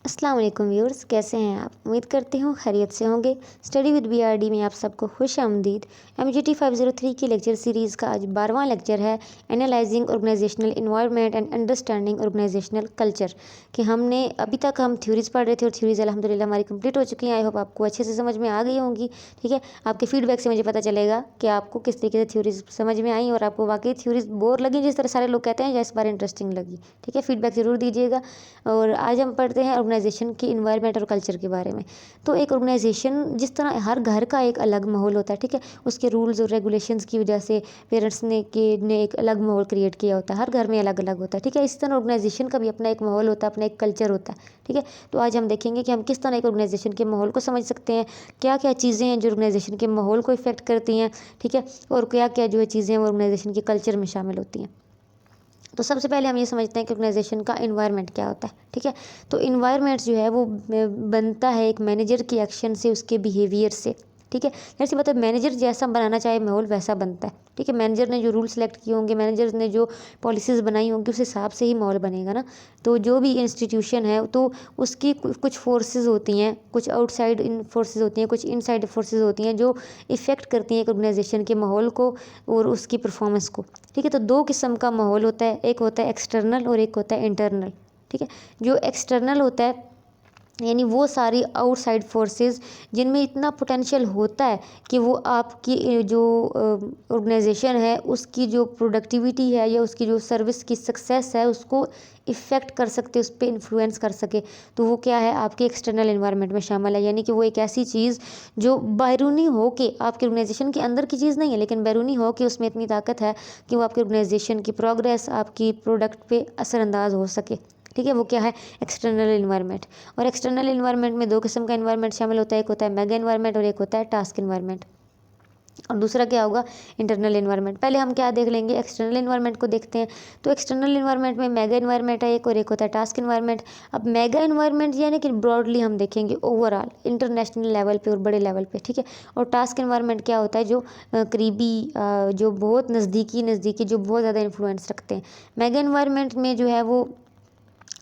अस्सलाम वालेकुम व्यूअर्स, कैसे हैं आप? उम्मीद करती हूँ खैरियत से होंगे। स्टडी विद बीआरडी में आप सबको खुश आमदीद। एमजीटी 503 की लेक्चर सीरीज़ का आज 12वां लेक्चर है, analysing organisational environment and understanding organisational culture. कि हमने अभी तक हम थ्योरीज़ पढ़ रहे थे और थ्योरीज़ अल्हम्दुलिल्लाह हमारी कंप्लीट हो चुकी हैं। आई होप आपको अच्छे से समझ में आ गई होंगी। ठीक है, आपके फीडबैक से मुझे पता चलेगा कि आपको किस तरीके से थ्योरीज़ समझ में आई और आपको वाकई थ्योरीज़ बोर लगी जिस तरह सारे लोग कहते हैं, या इस बार इंटरेस्टिंग लगी। ठीक है, फीडबैक ज़रूर दीजिएगा। और आज हम पढ़ते हैं ऑर्गेनाइजेशन की इन्वायरमेंट और कल्चर के बारे में। तो एक ऑर्गेनाइजेशन, जिस तरह हर घर का एक अलग माहौल होता है, ठीक है, उसके रूल्स और रेगुलेशंस की वजह से पेरेंट्स ने एक अलग माहौल क्रिएट किया होता है। हर घर में अलग अलग होता है। ठीक है, इसी तरह ऑर्गेनाइजेशन का भी अपना एक माहौल होता है, अपना एक कल्चर होता है। ठीक है, तो आज हम देखेंगे कि हम किस तरह एक ऑर्गेनाइजेशन के माहौल को समझ सकते हैं, क्या क्या चीज़ें हैं जो ऑर्गेनाइजेशन के माहौल को इफेक्ट करती हैं। ठीक है, और क्या क्या जो है चीज़ें हैं वो ऑर्गेनाइजेशन के कल्चर में शामिल होती हैं। तो सबसे पहले हम ये समझते हैं कि ऑर्गेनाइजेशन का एनवायरनमेंट क्या होता है। ठीक है, तो एनवायरनमेंट जो है वो बनता है एक मैनेजर की एक्शन से, उसके बिहेवियर से। ठीक है, जैसे मतलब मैनेजर जैसा बनाना चाहे माहौल वैसा बनता है। ठीक है, मैनेजर ने जो रूल सेलेक्ट किए होंगे, मैनेजर ने जो पॉलिसीज़ बनाई होंगी, उस हिसाब से ही माहौल बनेगा ना। तो जो भी इंस्टीट्यूशन है तो उसकी कुछ फोर्सेस होती हैं, कुछ आउटसाइड इन फोर्सेस होती हैं, कुछ इनसाइड फोर्सेस होती हैं जो इफ़ेक्ट करती हैं एक ऑर्गेनाइजेशन के माहौल को और उसकी परफॉर्मेंस को। ठीक है, तो दो किस्म का माहौल होता है, एक होता है एक्सटर्नल और एक होता है इंटरनल। ठीक है, जो एक्सटर्नल होता है यानी वो सारी आउटसाइड फोर्सेस जिनमें इतना पोटेंशियल होता है कि वो आपकी जो ऑर्गेनाइजेशन है उसकी जो प्रोडक्टिविटी है या उसकी जो सर्विस की सक्सेस है उसको इफ़ेक्ट कर सकते, उस पर इन्फ्लुएंस कर सके, तो वो क्या है, आपके एक्सटर्नल इन्वायरमेंट में शामिल है। यानी कि वो एक ऐसी चीज़ जो बैरूनी हो के, आपके ऑर्गेनाइजेशन के अंदर की चीज़ नहीं है लेकिन बैरूनी हो के उसमें इतनी ताकत है कि वो आपके ऑर्गेनाइजेशन की प्रोग्रेस, आपकी प्रोडक्ट पे असरअंदाज हो सके। ठीक है, वो क्या है, एक्सटर्नल इन्वायरमेंट। और एक्सटर्नल इन्वायरमेंट में दो किस्म का इन्वायरमेंट शामिल होता है, एक होता है मेगा इन्वायरमेंट और एक होता है टास्क इन्वायरमेंट। और दूसरा क्या होगा, इंटरनल इन्वायरमेंट। पहले हम क्या देख लेंगे, एक्सटर्नल इन्वायरमेंट को देखते हैं। तो एक्सटर्नल इन्वायरमेंट में मेगा इन्वायरमेंट है एक, और एक होता है टास्क इन्वायरमेंट। अब मेगा इन्वायरमेंट यानी कि ब्रॉडली हम देखेंगे ओवरऑल इंटरनेशनल लेवल पे और बड़े लेवल पे। ठीक है, और टास्क इन्वायरमेंट क्या होता है, जो करीबी, जो बहुत नज़दीकी नज़दीकी, जो बहुत ज़्यादा इन्फ्लुएंस रखते हैं। मेगा इन्वायरमेंट में जो है वो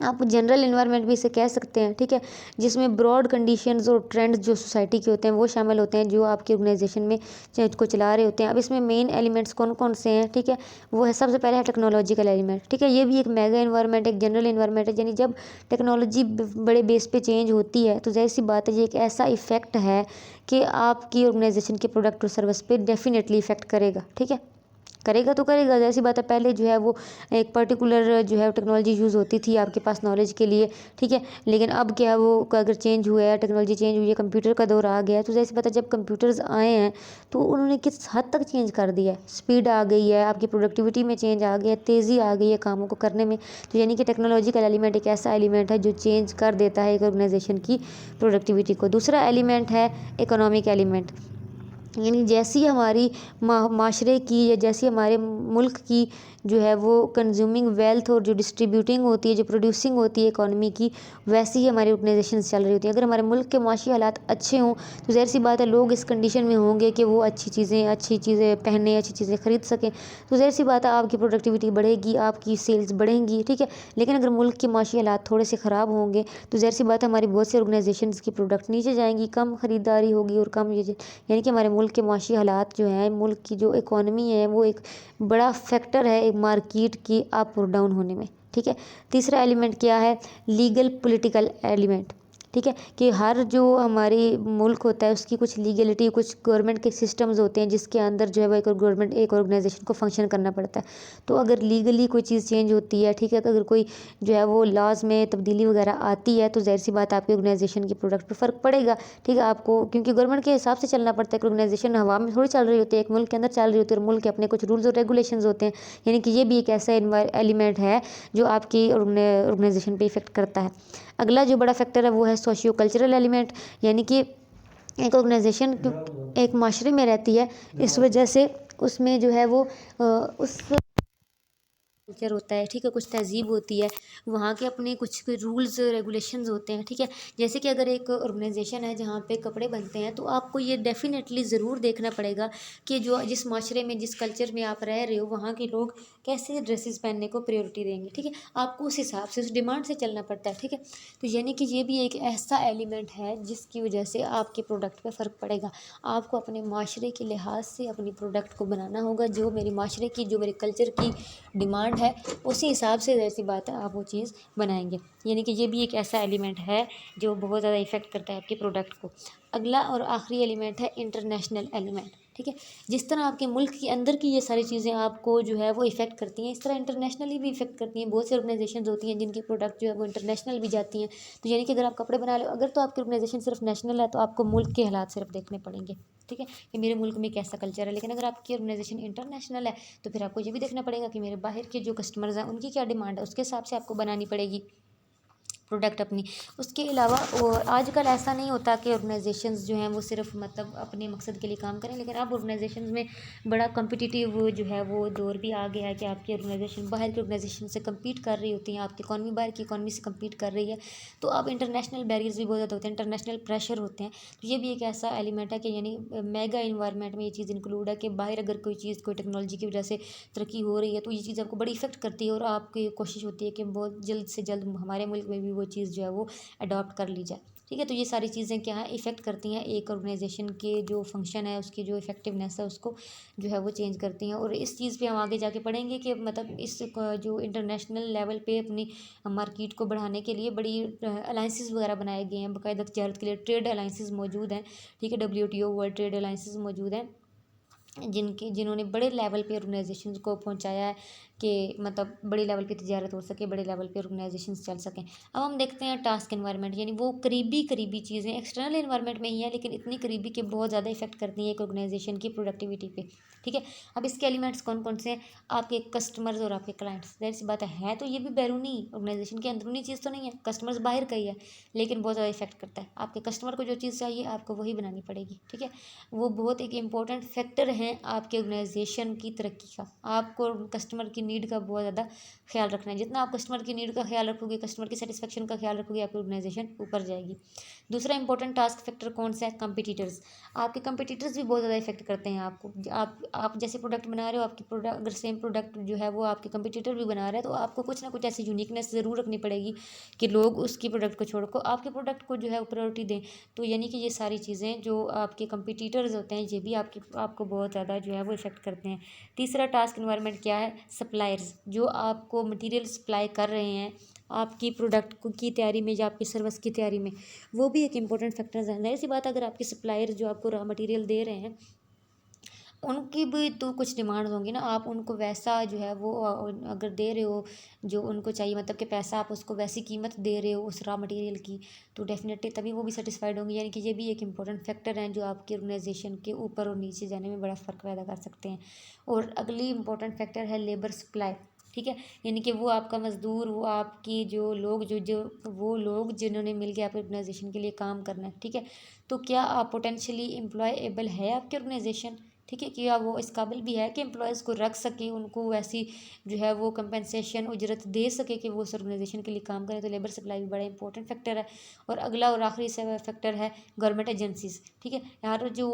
आप जनरल इन्वायरमेंट भी इसे कह सकते हैं। ठीक है, जिसमें ब्रॉड कंडीशंस और ट्रेंड्स जो सोसाइटी के होते हैं वो शामिल होते हैं, जो आपकी ऑर्गेनाइजेशन में को चला रहे होते हैं। अब इसमें मेन एलिमेंट्स कौन कौन से हैं, ठीक है, वो है सबसे पहले है टेक्नोलॉजिकल एलिमेंट। ठीक है, ये भी एक मेगा इन्वायरमेंट, एक जनरल इन्वायरमेंट है। यानी जब टेक्नोलॉजी बड़े बेस पे चेंज होती है तो जाहिर सी बात है ये एक ऐसा इफेक्ट है कि आपकी ऑर्गेनाइजेशन के प्रोडक्ट और सर्विस पे डेफिनेटली इफेक्ट करेगा। ठीक है, करेगा तो करेगा, जैसी बात है। पहले जो है वो एक पर्टिकुलर जो है टेक्नोलॉजी यूज़ होती थी आपके पास नॉलेज के लिए। ठीक है, लेकिन अब क्या है, वो अगर चेंज हुआ है, टेक्नोलॉजी चेंज हुई है, कंप्यूटर का दौर आ गया है, तो जैसी बात है जब कंप्यूटर्स आए हैं तो उन्होंने किस हद तक चेंज कर दिया है, स्पीड आ गई है, आपकी प्रोडक्टिविटी में चेंज आ गया है, तेज़ी आ गई है कामों को करने में। तो यानी कि टेक्नोलॉजिकल एलिमेंट एक ऐसा एलिमेंट है जो चेंज कर देता है एक ऑर्गेनाइजेशन की प्रोडक्टिविटी को। दूसरा एलिमेंट है इकोनॉमिक एलिमेंट। यानी जैसी हमारी माशरे की या जैसी हमारे मुल्क की जो है वो कंज्यूमिंग वेल्थ और जो डिस्ट्रीब्यूटिंग होती है, जो प्रोड्यूसिंग होती है इकॉनमी की, वैसी ही हमारी ऑर्गेनाइजेशन चल रही होती है। अगर हमारे मुल्क के माशी हालात अच्छे हों तो ज़ाहिर सी बात है लोग इस कंडीशन में होंगे कि वो अच्छी चीज़ें पहने, अच्छी चीज़ें ख़रीद सकें। तो ज़ाहिर सी बात है आपकी प्रोडक्टिविटी बढ़ेगी, आपकी सेल्स बढ़ेंगी। ठीक है, लेकिन अगर मुल्क के माशी हालात थोड़े से ख़राब होंगे तो ज़ाहिर सी बात है हमारी बहुत सी ऑर्गेनाइजेशन की प्रोडक्ट नीचे जाएंगी, कम ख़रीदारी होगी और कम यानी कि हमारे मुल्क के माशी हालात जो हैं, मुल्क की जो इकॉनमी है वो एक बड़ा फैक्टर है एक मार्केट की अप और डाउन होने में। ठीक है, तीसरा एलिमेंट क्या है, लीगल पॉलिटिकल एलिमेंट। ठीक है, कि हर जो हमारी मुल्क होता है उसकी कुछ लीगलिटी, कुछ गवर्नमेंट के सिस्टम्स होते हैं जिसके अंदर जो है वो एक गवर्नमेंट, एक ऑर्गेनाइजेशन को फंक्शन करना पड़ता है। तो अगर लीगली कोई चीज़ चेंज होती है, ठीक है, अगर कोई जो है वो लॉज में तब्दीली वगैरह आती है तो जाहिर सी बात आपकी ऑर्गेनाइजेशन के प्रोडक्ट पर फ़र्क पड़ेगा। ठीक है, आपको क्योंकि गवर्नमेंट के हिसाब से चलना पड़ता है कि ऑर्गेनाइजेशन हवा में थोड़ी चल रही होती है, एक मुल्क के अंदर चल रही होती है और मुल्क के अपने कुछ रूल्स और रेगुलेशंस होते हैं। यानी कि ये भी एक ऐसा एलिमेंट है जो आपकी ऑर्गेनाइजेशन पे इफेक्ट करता है। अगला जो बड़ा फैक्टर है वो है सोशियो कल्चरल एलिमेंट। यानी कि एक ऑर्गेनाइजेशन एक माशरे में रहती है, इस वजह से उसमें जो है वो उस कल्चर होता है, ठीक है, कुछ तहज़ीब होती है, वहाँ के अपने कुछ रूल्स रेगुलेशंस होते हैं, ठीक है। जैसे कि अगर एक ऑर्गेनाइजेशन है जहाँ पे कपड़े बनते हैं, तो आपको ये डेफिनेटली ज़रूर देखना पड़ेगा कि जो जिस माशरे में, जिस कल्चर में आप रह रहे हो, वहाँ के लोग कैसे ड्रेसेस पहनने को प्रायोरिटी देंगे, ठीक है। आपको उस हिसाब से, उस डिमांड से चलना पड़ता है, ठीक है। तो यानी कि ये भी एक ऐसा एलिमेंट है जिसकी वजह से आपके प्रोडक्ट पे फ़र्क पड़ेगा। आपको अपने माशरे के लिहाज से अपनी प्रोडक्ट को बनाना होगा, जो मेरे माशरे की, जो मेरे कल्चर की डिमांड है, उसी हिसाब से ज़ाहिर सी बात है आप वो चीज़ बनाएंगे। यानी कि ये भी एक ऐसा एलिमेंट है जो बहुत ज़्यादा इफ़ेक्ट करता है आपके प्रोडक्ट को। अगला और आखिरी एलिमेंट है इंटरनेशनल एलिमेंट, ठीक है। जिस तरह आपके मुल्क के अंदर की ये सारी चीज़ें आपको जो है वो इफ़ेक्ट करती हैं, इस तरह इंटरनेशनली भी इफ़ेक्ट करती हैं। बहुत सी ऑर्गेनाइजेशंस होती हैं जिनकी प्रोडक्ट जो है वो इंटरनेशनल भी जाती हैं। तो यानी कि अगर आप कपड़े बना रहे हो, अगर तो आपकी ऑर्गेनाइजेशन सिर्फ नेशनल है, तो आपको मुल्क के हालात सिर्फ देखने पड़ेंगे, ठीक है, कि मेरे मुल्क में कैसा कल्चर है। लेकिन अगर आपकी ऑर्गेनाइजेशन इंटरनेशनल है, तो फिर आपको ये भी देखना पड़ेगा कि मेरे बाहर के जो कस्टमर्स हैं उनकी क्या डिमांड है, उसके हिसाब से आपको बनानी पड़ेगी प्रोडक्ट अपनी। उसके अलावा आजकल ऐसा नहीं होता कि ऑर्गेनाइजेशंस जो हैं वो सिर्फ मतलब अपने मकसद के लिए काम करें, लेकिन अब ऑर्गेनाइजेशंस में बड़ा कम्पिटिटिव जो है वो दौर भी आ गया है कि आपकी ऑर्गेनाइजेशन बाहर की ऑर्गेनाइजेशन से कम्पीट कर रही होती हैं, आपकी इकॉनमी बाहर की इकॉनमी से कम्पीट कर रही है। तो अब इंटरनेशनल बैरियर्स भी बहुत ज़्यादा होते हैं, इंटरनेशनल प्रेशर होते हैं। तो ये भी एक ऐसा एलिमेंट है कि यानी मेगा इन्वायरमेंट में ये चीज़ इंक्लूड है कि बाहर अगर कोई चीज़, कोई टेक्नोलॉजी की वजह से तरक्की हो रही है, तो ये चीज़ आपको बड़ी इफेक्ट करती है और आपकी कोशिश होती है कि बहुत जल्द से जल्द हमारे मुल्क में भी वो चीज़ जो है वो अडॉप्ट कर ली जाए, ठीक है। तो ये सारी चीज़ें क्या है, इफ़ेक्ट करती हैं एक ऑर्गेनाइजेशन के जो फंक्शन है, उसकी जो इफेक्टिवनेस है, उसको जो है वो चेंज करती हैं। और इस चीज़ पे हम आगे जाके पढ़ेंगे कि मतलब इस जो इंटरनेशनल लेवल पे अपनी मार्केट को बढ़ाने के लिए बड़ी अलाइंसेस वगैरह बनाए गए हैं, बाकायदा तजारत के लिए ट्रेड अलाइंसेस मौजूद हैं, ठीक है। WTO वर्ल्ड ट्रेड अलाइंसेस मौजूद हैं, जिन्होंने बड़े लेवल पे ऑर्गेनाइजेशंस को पहुंचाया है कि मतलब बड़े लेवल पे तिजारत हो सके, बड़े लेवल पे ऑर्गेनाइजेशंस चल सकें। अब हम देखते हैं टास्क एनवायरनमेंट, यानी वो करीबी चीज़ें एक्सटर्नल एनवायरनमेंट में ही है, लेकिन इतनी करीबी कि बहुत ज़्यादा इफेक्ट करती हैं एक ऑर्गेनाइजेशन की प्रोडक्टिविटी पे, ठीक है। अब इसके एलिमेंट्स कौन कौन से हैं, आपके कस्टमर्स और आपके क्लाइंट्स। जाहिर सी बात है तो ये भी बैरूनी ऑर्गेनाइजेशन की अंदरूनी चीज़ तो नहीं है, कस्टमर्स बाहर का ही है, लेकिन बहुत ज़्यादा इफेक्ट करता है। आपके कस्टमर को जो चीज़ चाहिए आपको वही बनानी पड़ेगी, ठीक है। वो बहुत एक इम्पोर्टेंट फैक्टर हैं आपके ऑर्गेनाइजेशन की तरक्की का। आपको कस्टमर की नीड का बहुत ज़्यादा ख्याल रखना है। जितना आप कस्टमर की नीड का ख्याल रखोगे, कस्टमर की सेटिस्फेक्शन का ख्याल रखोगे, आपकी ऑर्गेनाइजेशन ऊपर जाएगी। दूसरा इंपॉर्टेंट टास्क फैक्टर कौन सा है, कंपटीटर्स। आपके कंपटीटर्स भी बहुत ज़्यादा इफेक्ट करते हैं आपको। आप जैसे प्रोडक्ट बना रहे हो, आपकी प्रोडक्ट अगर सेम प्रोडक्ट जो है वो आपके कंपटीटर भी बना रहे हैं, तो आपको कुछ ना कुछ ऐसी यूनिकनेस ज़रूर रखनी पड़ेगी कि लोग उसकी प्रोडक्ट को छोड़ को आपके प्रोडक्ट को जो है प्रायोरिटी दें। तो यानी कि ये सारी चीज़ें जो आपके कंपटीटर्स होते हैं, ये भी आपको बहुत ज़्यादा जो है वो इफ़ेक्ट करते हैं। तीसरा टास्क एनवायरनमेंट क्या है, सप्लायर्स, जो आपको मटेरियल सप्लाई कर रहे हैं आपकी प्रोडक्ट की तैयारी में या आपकी सर्विस की तैयारी में, वो भी एक इंपॉर्टेंट फैक्टर्स हैं। जाहिर सी बात, अगर आपके सप्लायर जो आपको रॉ मटेरियल दे रहे हैं, उनकी भी तो कुछ डिमांड्स होंगी ना, आप उनको वैसा जो है वो अगर दे रहे हो जो उनको चाहिए, मतलब कि पैसा आप उसको वैसी कीमत दे रहे हो उस रॉ मटेरियल की, तो डेफिनेटली तभी वो भी सेटिस्फाइड होंगे। यानी कि ये भी एक इंपॉर्टेंट फैक्टर हैं जो आपकी ऑर्गेनाइजेशन के ऊपर और नीचे जाने में बड़ा फ़र्क पैदा कर सकते हैं। और अगली इंपॉर्टेंट फैक्टर है लेबर सप्लाई, ठीक है। यानी कि वो आपका मज़दूर, वो आपकी जो लोग जो वो लोग जिन्होंने मिल के आपकी ऑर्गेनाइजेशन के लिए काम करना है, ठीक है। तो क्या आप पोटेंशियली एम्प्लॉयएबल है आपकी ऑर्गेनाइजेशन, ठीक है, कि वो इस काबिल भी है कि एम्प्लॉयज़ को रख सके, उनको वैसी जो है वो कंपनसेशन उजरत दे सके कि वो उस ऑर्गेनाइजेशन के लिए काम करें। तो लेबर सप्लाई भी बड़ा इंपॉर्टेंट फैक्टर है। और अगला और आखिरी से फैक्टर है गवर्नमेंट एजेंसीज़, ठीक है। यहाँ जो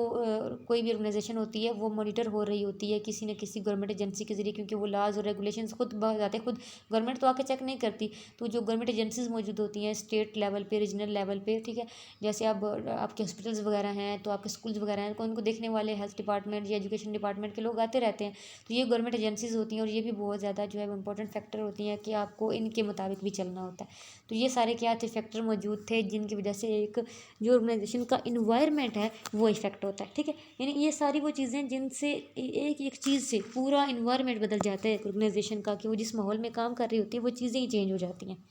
कोई भी ऑर्गेनाइजेशन होती है वो मॉनिटर हो रही होती है किसी न किसी गवर्नमेंट एजेंसी के ज़रिए, क्योंकि वो लाज और रेगुलेशन खुद बहुत जाते हैं, खुद गवर्नमेंट तो आके चेक नहीं करती। तो जो गवर्नमेंट एजेंसीज़ मौजूद होती हैं स्टेट लेवल पे, रीजनल लेवल पे, ठीक है, जैसे अब आपके हॉस्पिटल्स वगैरह हैं, तो आपके स्कूल्स वगैरह हैं, तो उनको देखने वाले हेल्थ डिपार्टमेंट या एजुकेशन डिपार्टमेंट के लोग आते रहते हैं। तो ये गवर्नमेंट एजेंसीज़ होती हैं और ये भी बहुत ज़्यादा जो है वो इंपॉर्टेंट फैक्टर होती हैं कि आपको इनके मुताबिक भी चलना होता है। तो ये सारे क्या थे, फैक्टर मौजूद थे जिनकी वजह से एक जो ऑर्गेनाइजेशन का इन्वायरमेंट है वो इफेक्ट होता है, ठीक है। यानी ये सारी वो चीज़ें जिनसे एक एक चीज़ से पूरा इन्वायरमेंट बदल जाता है एक ऑर्गेनाइजेशन का, कि वो जिस माहौल में काम कर रही होती है वो चीज़ें ही चेंज हो जाती हैं।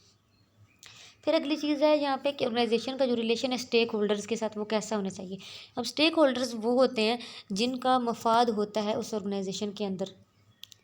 फिर अगली चीज़ है यहाँ पे कि ऑर्गेनाइजेशन का जो रिलेशन है स्टेक होल्डर्स के साथ वो कैसा होना चाहिए। अब स्टेक होल्डर्स वो होते हैं जिनका मफाद होता है उस ऑर्गेनाइजेशन के अंदर,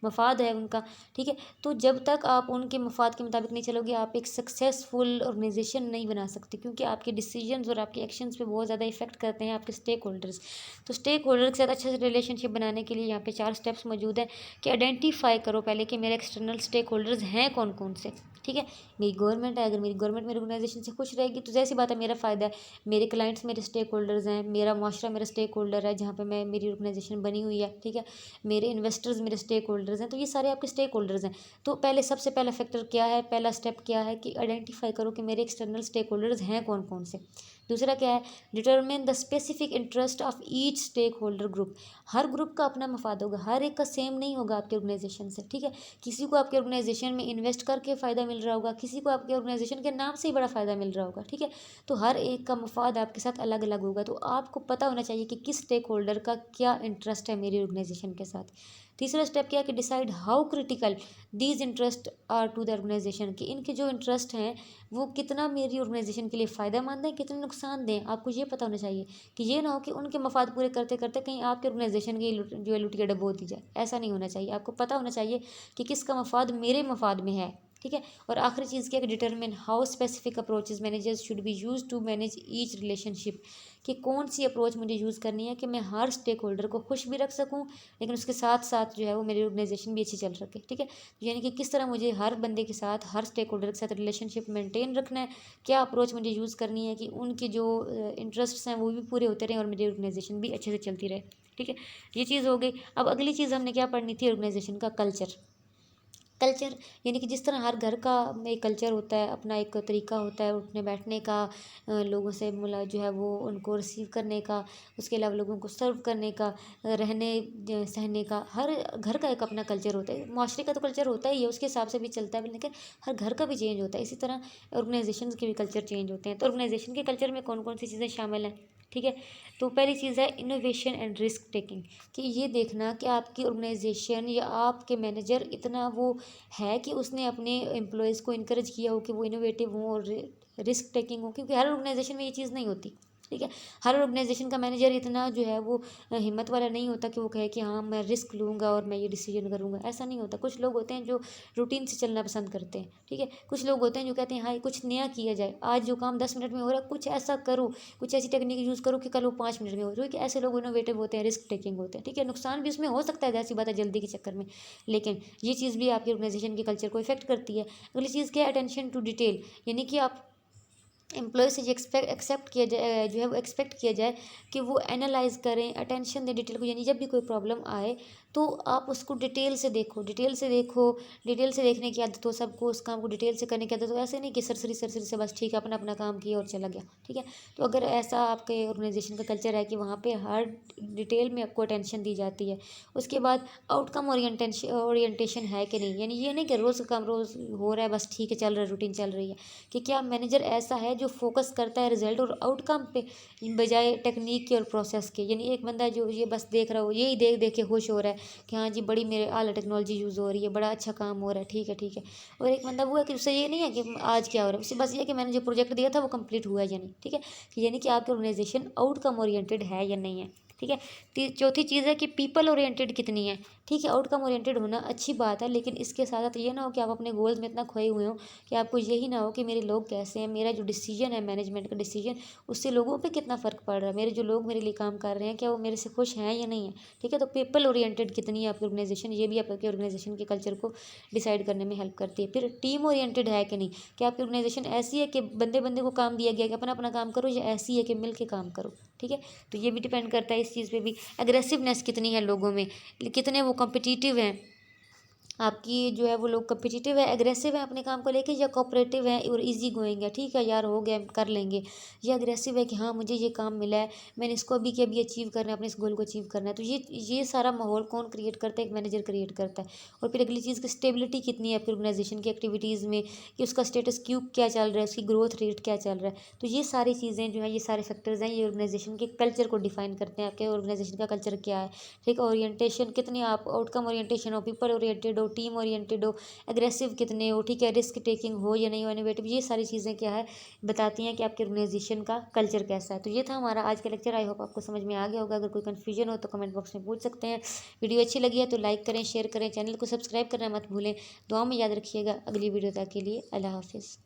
मफाद है उनका, ठीक है। तो जब तक आप उनके मफाद के मुताबिक नहीं चलोगे, आप एक सक्सेसफुल ऑर्गेनाइजेशन नहीं बना सकते, क्योंकि आपके डिसीजंस और आपके एक्शंस पे बहुत ज़्यादा इफेक्ट करते हैं आपके स्टेक होल्डर्स। तो स्टेक होल्डर के साथ अच्छे से रिलेशनशिप बनाने के लिए यहाँ पे 4 स्टेप्स मौजूद हैं कि आइडेंटिफाई करो पहले कि मेरे एक्सटर्नल स्टेक होल्डर्स हैं कौन कौन से, ठीक है। मेरी गवर्नमेंट है, अगर मेरी गवर्नमेंट मेरी ऑर्गेनाइजेशन से खुश रहेगी तो जैसी बात है मेरा फ़ायदा है। मेरे क्लाइंट्स मेरे स्टेक होल्डर्स हैं, मेरा माशरा मेरा स्टेक होल्डर है जहाँ पे मैं मेरी ऑर्गेनाइजेशन बनी हुई है, ठीक है। मेरे इन्वेस्टर्स मेरे स्टेक होल्डर्स हैं, तो ये सारे आपके स्टेक होल्डर्स हैं। तो पहले सबसे पहला फैक्टर क्या है, पहला स्टेप क्या है कि आइडेंटिफाई करो कि मेरे एक्सटर्नल स्टेक होल्डर्स हैं कौन कौन से। दूसरा क्या है, determine the specific interest of each stakeholder group. हर ग्रुप का अपना मफाद होगा, हर एक का सेम नहीं होगा आपके ऑर्गेनाइजेशन से, ठीक है। किसी को आपके ऑर्गेनाइजेशन में इन्वेस्ट करके फ़ायदा मिल रहा होगा, किसी को आपके ऑर्गेनाइजेशन के नाम से ही बड़ा फ़ायदा मिल रहा होगा, ठीक है। तो हर एक का मफाद आपके साथ अलग अलग होगा, तो आपको पता होना चाहिए कि किस स्टेक होल्डर का क्या इंटरेस्ट है मेरी ऑर्गेनाइजेशन के साथ। तीसरा स्टेप क्या है कि decide how critical these interest are to the organisation, कि इनके जो इंटरेस्ट हैं वो कितना मेरी ऑर्गेनाइजेशन के लिए फ़ायदेमंद है, कितने नुकसान दें। आपको ये पता होना चाहिए कि ये ना हो कि उनके मफाद पूरे करते करते कहीं आपके ऑर्गेनाइजेशन की जो है लुटिया डबो दी जाए, ऐसा नहीं होना चाहिए। आपको पता होना चाहिए कि किसका मफाद मेरे मफाद में है, ठीक है। और आखिरी चीज़ क्या है कि determine how specific approaches managers should be use to manage each relationship, कि कौन सी अप्रोच मुझे यूज़ करनी है कि मैं हर स्टेक होल्डर को खुश भी रख सकूं, लेकिन उसके साथ साथ जो है वो मेरी ऑर्गेनाइजेशन भी अच्छी चल सके, ठीक है। यानी कि किस तरह मुझे हर बंदे के साथ, हर स्टेक होल्डर के साथ रिलेशनशिप मेंटेन रखना है, क्या अप्रोच मुझे यूज़ करनी है कि उनके जो इंटरेस्ट्स हैं वो भी पूरे होते रहें और मेरी ऑर्गेनाइजेशन भी अच्छे से चलती रहे, ठीक है। ये चीज़ हो गई। अब अगली चीज़ हमने क्या पढ़नी थी, ऑर्गेनाइजेशन का कल्चर। कल्चर यानी कि जिस तरह हर घर का एक कल्चर होता है, अपना एक तरीका होता है उठने बैठने का, लोगों से मुला जो है वो उनको रिसीव करने का, उसके अलावा लोगों को सर्व करने का, रहने सहने का, हर घर का एक अपना कल्चर होता है। माशरे का तो कल्चर होता ही है, उसके हिसाब से भी चलता है, लेकिन हर घर का भी चेंज होता है। इसी तरह ऑर्गेनाइजेशन के भी कल्चर चेंज होते हैं। तो ऑर्गेनाइजेशन के कल्चर में कौन कौन सी चीज़ें शामिल हैं, ठीक है। तो पहली चीज़ है इनोवेशन एंड रिस्क टेकिंग, कि ये देखना कि आपकी ऑर्गेनाइजेशन या आपके मैनेजर इतना वो है कि उसने अपने एम्प्लॉयज़ को इनकरेज किया हो कि वो इनोवेटिव हों और रिस्क टेकिंग हो, क्योंकि हर ऑर्गेनाइजेशन में ये चीज़ नहीं होती, ठीक है। हर ऑर्गेनाइजेशन का मैनेजर इतना जो है वो हिम्मत वाला नहीं होता कि वो कहे कि हाँ मैं रिस्क लूँगा और मैं ये डिसीजन करूँगा, ऐसा नहीं होता। कुछ लोग होते हैं जो रूटीन से चलना पसंद करते हैं, ठीक है। कुछ लोग होते हैं जो कहते हैं हाँ कुछ नया किया जाए, आज जो काम 10 मिनट में हो रहा है कुछ ऐसा करो, कुछ ऐसी टेक्निक यूज़ करो कि कल वो 5 मिनट में हो, जो कि ऐसे लोग इनोवेटिव होते हैं, रिस्क टेकिंग होते हैं, ठीक है। नुकसान भी उसमें हो सकता है, जैसी बात है जल्दी के चक्कर में, लेकिन ये चीज़ भी आपकी ऑर्गेनाइजेशन के कल्चर को इफेक्ट करती है। अगली चीज़ क्या है, अटेंशन टू डिटेल, यानी कि आप एम्प्लॉय से एक्सेप्ट किया जाए, जो है वो एक्सपेक्ट किया जाए कि वो एनालाइज करें, अटेंशन दें डिटेल को। यानी जब भी कोई प्रॉब्लम आए तो आप उसको डिटेल से देखो, डिटेल से देखो, डिटेल से देखने की आदत हो सबको, उस काम को डिटेल से करने की आदत हो। ऐसे नहीं कि सरसरी से बस ठीक है अपना अपना काम किया और चला गया, ठीक है। तो अगर ऐसा आपके ऑर्गेनाइजेशन का कल्चर है कि वहाँ पे हर डिटेल में आपको अटेंशन दी जाती है। उसके बाद आउटकम ओरिएंटेशन है कि नहीं, यानी ये नहीं कि रोज़ का काम रोज़ हो रहा है बस ठीक है चल रहा है, रूटीन चल रही है, कि क्या मैनेजर ऐसा है जो फोकस करता है रिजल्ट और आउटकम पे बजाय टेक्निक के और प्रोसेस के। यानी एक बंदा जो ये बस देख रहा हो, यही देख देख के खुश हो रहा है कि हाँ जी बड़ी मेरे आला टेक्नोलॉजी यूज़ हो रही है, बड़ा अच्छा काम हो रहा है, ठीक है ठीक है। और एक बंदा वो है कि उससे ये नहीं है कि आज क्या हो रहा है, उससे बस ये है कि मैंने जो प्रोजेक्ट दिया था वो कंप्लीट हुआ है या नहीं, ठीक है। यानी कि आपकी ऑर्गेनाइजेशन आउटकम ओरिएंटेड है या नहीं है, ठीक है। चौथी चीज़ है कि पीपल ओरिएंटेड कितनी है, ठीक है। आउटकम ओरिएंटेड होना अच्छी बात है, लेकिन इसके साथ साथ ये ना हो कि आप अपने गोल्स में इतना खोए हुए हो कि आपको यही ना हो कि मेरे लोग कैसे हैं, मेरा जो डिसीजन है मैनेजमेंट का डिसीजन, उससे लोगों पे कितना फ़र्क पड़ रहा है, मेरे जो लोग मेरे लिए काम कर रहे हैं क्या वो मेरे से खुश हैं या नहीं है, ठीक है। तो पीपल ओरिएंटेड कितनी है आपकी ऑर्गेनाइजेशन, ये भी आपके ऑर्गेनाइजेशन के कल्चर को डिसाइड करने में हेल्प करती है। फिर टीम ओरिएंटेड है कि नहीं, कि आपकी ऑर्गेनाइजेशन ऐसी है कि बंदे बंदे को काम दिया गया कि अपना अपना काम करो, या ऐसी है कि मिल के काम करो, ठीक है। तो ये भी डिपेंड करता है इस चीज़ पे भी। एग्रेसिवनेस कितनी है लोगों में, कितने वो कॉम्पिटिटिव हैं, आपकी जो है वो लोग कॉम्पिटिटिव है, एग्रेसिव है अपने काम को लेके, या कोऑपरेटिव है और इजी गोइंग है, ठीक है यार हो गया कर लेंगे। या एग्रेसिव है कि हाँ मुझे ये काम मिला है, मैंने इसको अभी के अभी अचीव करना है, अपने इस गोल को अचीव करना है। तो ये सारा माहौल कौन क्रिएट करता है, एक मैनेजर क्रिएट करता है। और फिर अगली चीज़ की स्टेबिलिटी कितनी है आपकी ऑर्गेनाइजेशन की एक्टिविटीज़ में, कि उसका स्टेटस क्यू क्या चल रहा है, उसकी ग्रोथ रेट क्या चल रहा है। तो ये सारी चीज़ें जो है, ये सारे फैक्टर्स हैं, ये ऑर्गेनाइजेशन के कल्चर को डिफाइन करते हैं, आपके ऑर्गेनाइजेशन का कल्चर क्या है, ठीक है। ओरिएंटेशन कितनी आप आउटकम ओरिएंटेशन हो, पीपल ओरिएंटेड हो, हो, टीम ओरिएंटेड हो, एग्रेसिव कितने हो, ठीक है, रिस्क टेकिंग हो या नहीं हो, इनोवेटिव, ये सारी चीज़ें क्या है बताती हैं कि आपके ऑर्गेनाइजेशन का कल्चर कैसा है। तो ये था हमारा आज का लेक्चर। आई होप आपको समझ में आ गया होगा। अगर कोई कन्फ्यूजन हो तो कमेंट बॉक्स में पूछ सकते हैं। वीडियो अच्छी लगी है तो लाइक करें, शेयर करें, चैनल को सब्सक्राइब करना मत भूलें। दुआ में याद रखिएगा। अगली वीडियो तक के लिए अल्लाह हाफिज़।